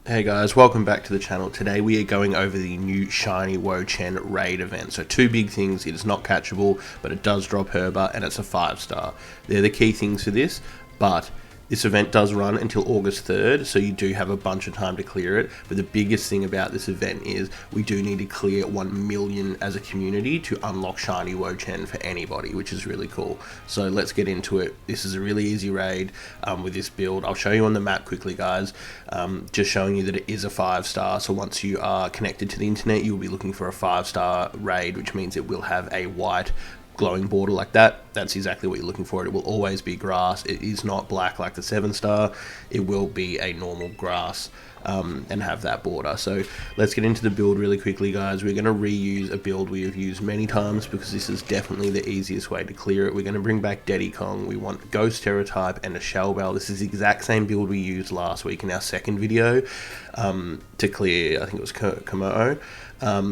Hey guys, welcome back to the channel. Today we are going over the new Shiny Wo-Chien raid event. So two big things: it is not catchable, but it does drop Herba, and it's a 5-star. They're the key things for this, but this event does run until August 3rd, so you do have a bunch of time to clear it. But the biggest thing about this event is we do need to clear 1 million as a community to unlock Shiny Wo-Chien for anybody, which is really cool. So let's get into it. This is a really easy raid with this build. I'll show you on the map quickly, guys, just showing you that it is a 5-star. So once you are connected to the internet, you'll be looking for a 5-star raid, which means it will have a white glowing border like that. That's exactly what you're looking for. It will always be grass. It is not black like the 7-star. It will be a normal grass and have that border. So let's get into the build really quickly, guys. We're going to reuse a build we have used many times because this is definitely the easiest way to clear it. We're going to bring back Deddy Kong. We want Ghost Terra type and a Shell Bell. This is the exact same build we used last week in our second video to clear, I think it was Komodo.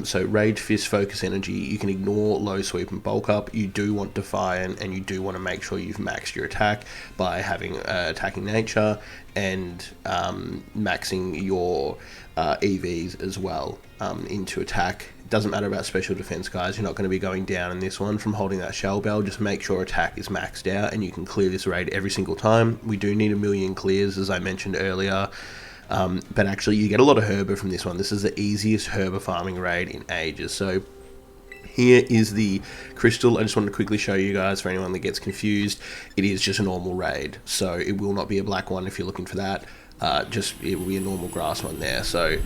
So Rage Fist, Focus Energy, you can ignore Low Sweep and Bulk Up. You do want Defiant, and you do want to make sure you've maxed your attack by having Attacking Nature and maxing your EVs as well into attack. It doesn't matter about special defense, guys. You're not going to be going down in this one from holding that Shell Bell. Just make sure attack is maxed out and you can clear this raid every single time. We do need 1 million clears, as I mentioned earlier. But actually you get a lot of Herba from this one. This is the easiest Herba farming raid in ages. So here is the crystal. I just wanted to quickly show you guys, for anyone that gets confused, it is just a normal raid. So it will not be a black one if you're looking for that. It will be a normal grass one there. So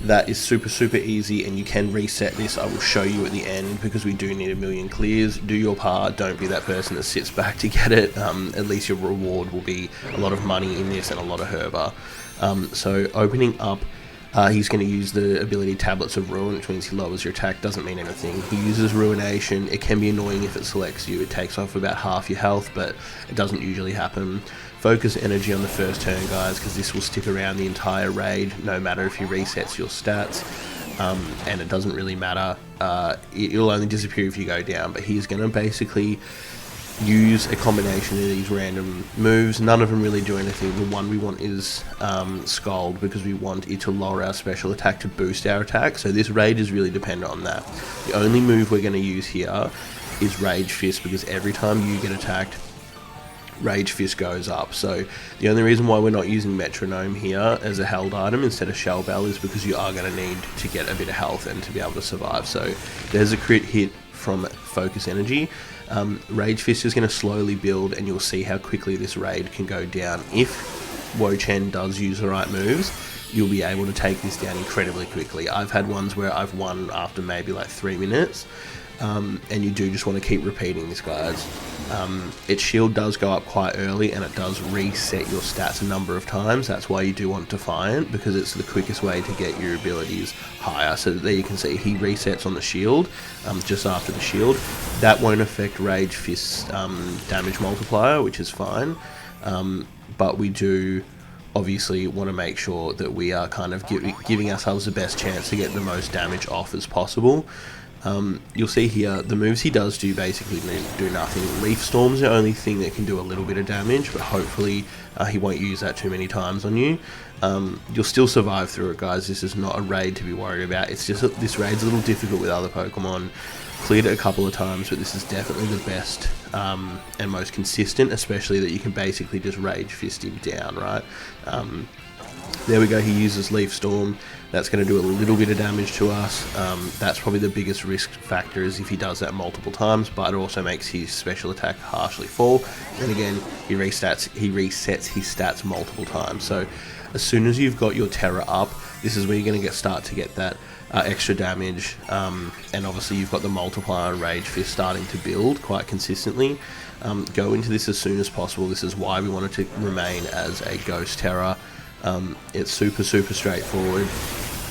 that is super easy, and you can reset this. I will show you at the end because we do need 1 million clears. Do your part. Don't be that person that sits back to get it. At least your reward will be a lot of money in this and a lot of Herba. So opening up, he's going to use the ability Tablets of Ruin, which means he lowers your attack. Doesn't mean anything. He uses Ruination. It can be annoying if it selects you. It takes off about half your health, but it doesn't usually happen. Focus Energy on the first turn, guys, because this will stick around the entire raid, no matter if he resets your stats. And it doesn't really matter. It'll only disappear if you go down, but he's going to basically use a combination of these random moves. None of them really do anything. The one we want is Scald, because we want it to lower our special attack to boost our attack. So this raid is really dependent on that. The only move we're going to use here is Rage Fist, because every time you get attacked, Rage Fist goes up. So the only reason why we're not using Metronome here as a held item instead of Shell Bell is because you are going to need to get a bit of health and to be able to survive. So there's a crit hit from Focus Energy. Rage Fist is going to slowly build, and you'll see how quickly this raid can go down. If Wo-Chien does use the right moves, you'll be able to take this down incredibly quickly. I've had ones where I've won after maybe like 3 minutes, and you do just want to keep repeating this, guys. Its shield does go up quite early, and it does reset your stats a number of times. That's why you do want Defiant, because it's the quickest way to get your abilities higher. So there you can see he resets on the shield just after the shield. That won't affect Rage Fist's damage multiplier, which is fine, but we do obviously want to make sure that we are kind of giving ourselves the best chance to get the most damage off as possible. You'll see here, the moves he does do basically do nothing. Leaf Storm's the only thing that can do a little bit of damage, but hopefully he won't use that too many times on you. You'll still survive through it, guys. This is not a raid to be worried about. It's just this raid's a little difficult with other Pokemon. Cleared it a couple of times, but this is definitely the best and most consistent, especially that you can basically just Rage Fist him down, right? There we go, he uses Leaf Storm. That's going to do a little bit of damage to us. That's probably the biggest risk factor, is if he does that multiple times, but it also makes his special attack harshly fall. And again, he resets his stats multiple times. So as soon as you've got your Terra up, this is where you're going to start to get that extra damage. And obviously you've got the multiplier and Rage Fist starting to build quite consistently. Go into this as soon as possible. This is why we wanted to remain as a Ghost Terra. It's super straightforward.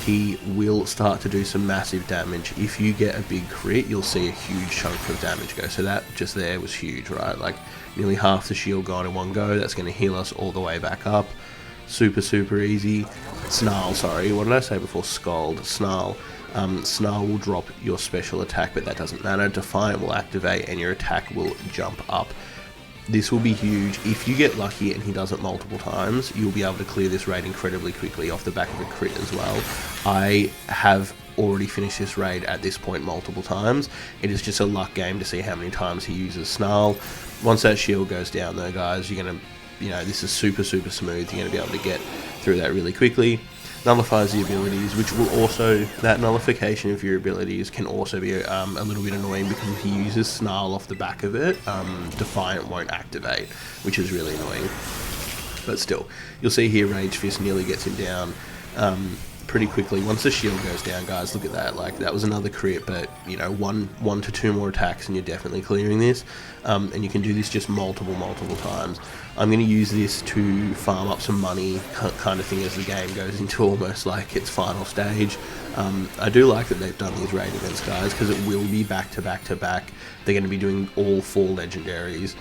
He will start to do some massive damage. If you get a big crit, you'll see a huge chunk of damage go. So that just there was huge, right? Like nearly half the shield gone in one go. That's going to heal us all the way back up. Super easy. Snarl, sorry, what did I say before? Scald. Snarl. Snarl will drop your special attack, but that doesn't matter. Defiant will activate and your attack will jump up. This will be huge. If you get lucky and he does it multiple times, you'll be able to clear this raid incredibly quickly off the back of a crit as well. I have already finished this raid at this point multiple times. It is just a luck game to see how many times he uses Snarl. Once that shield goes down though, guys, you're going to, this is super smooth. You're going to be able to get through that really quickly. Nullifies the abilities, which will also, that nullification of your abilities can also be a little bit annoying because if he uses Snarl off the back of it, Defiant won't activate, which is really annoying. But still, you'll see here Rage Fist nearly gets him down pretty quickly. Once the shield goes down, guys, look at that. Like, that was another crit, but, one to two more attacks and you're definitely clearing this. And you can do this just multiple times. I'm going to use this to farm up some money kind of thing as the game goes into almost like its final stage. I do like that they've done these raid events, guys, because it will be back to back. They're going to be doing all 4 legendaries,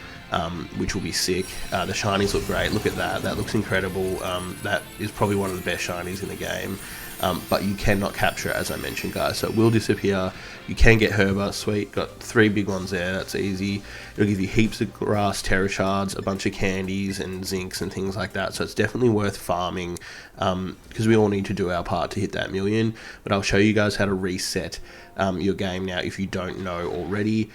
which will be sick. The shinies look great. Look at that. That looks incredible. That is probably one of the best shinies in the game. But you cannot capture it, as I mentioned, guys, so it will disappear. You can get Herba, sweet, got 3 big ones there, that's easy. It'll give you heaps of grass, terra shards, a bunch of candies and zincs and things like that, so it's definitely worth farming, because we all need to do our part to hit that million. But I'll show you guys how to reset your game now if you don't know already.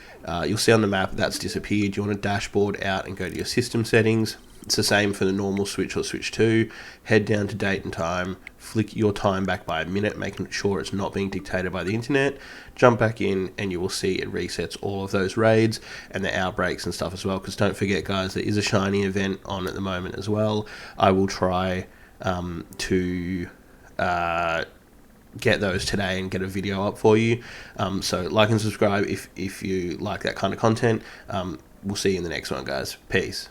You'll see on the map that's disappeared. You want to dashboard out and go to your system settings. It's the same for the normal Switch or Switch 2. Head down to date and time, flick your time back by a minute, making sure it's not being dictated by the internet. Jump back in and you will see it resets all of those raids and the outbreaks and stuff as well. Because don't forget, guys, there is a shiny event on at the moment as well. I will try to get those today and get a video up for you. So like and subscribe if you like that kind of content. We'll see you in the next one, guys. Peace.